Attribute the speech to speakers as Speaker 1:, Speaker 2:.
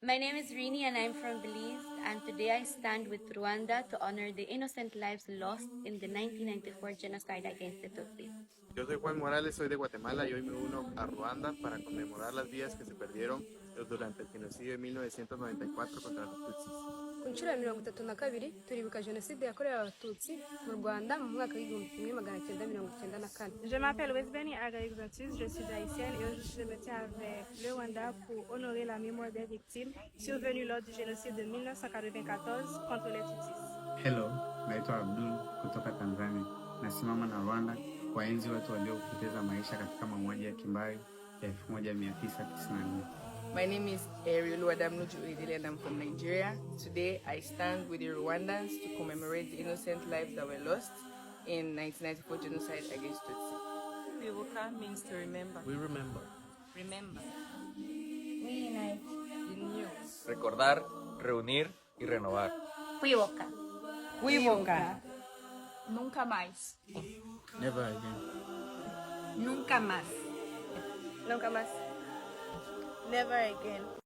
Speaker 1: My name is Rini and I'm from Belize, and today I stand with Rwanda to honor the innocent lives lost in the 1994 genocide against the Tutsis.
Speaker 2: Yo soy Juan Morales, soy de Guatemala y hoy me uno a Ruanda para conmemorar las vidas que se perdieron durante el genocidio de 1994 contra los Tutsis.
Speaker 3: Ku nshuro ya 32 turibuka jenoside yakorewe abatutsi mu Rwanda mu mwaka w'1994.
Speaker 4: Je m'appelle Wesbeni Agaï-Xantus, je suis haïtienne et aujourd'hui je me tiens avec le Rwanda pour honorer la mémoire des victimes survenues lors du génocide de 1994 contre les Tutsis.
Speaker 5: Hello, naitwa Abdul kutoka Tanzania. Nasimama na Rwanda kuwaenzi watu waliopoteza maisha katika mauaji ya kimbari ya 1994.
Speaker 6: My name is Ariel Wadamnuju and I'm from Nigeria. Today I stand with the Rwandans to commemorate the innocent lives that were lost in 1994 genocide against Tutsi.
Speaker 7: Kwibuka means to remember.
Speaker 2: We remember.
Speaker 7: Remember.
Speaker 1: Reunite.
Speaker 6: Renew.
Speaker 8: Recordar, reunir y renovar.
Speaker 1: Kwibuka.
Speaker 6: Kwibuka.
Speaker 7: Nunca mais.
Speaker 2: Never again.
Speaker 7: Nunca más.
Speaker 3: Nunca más.
Speaker 7: Never again.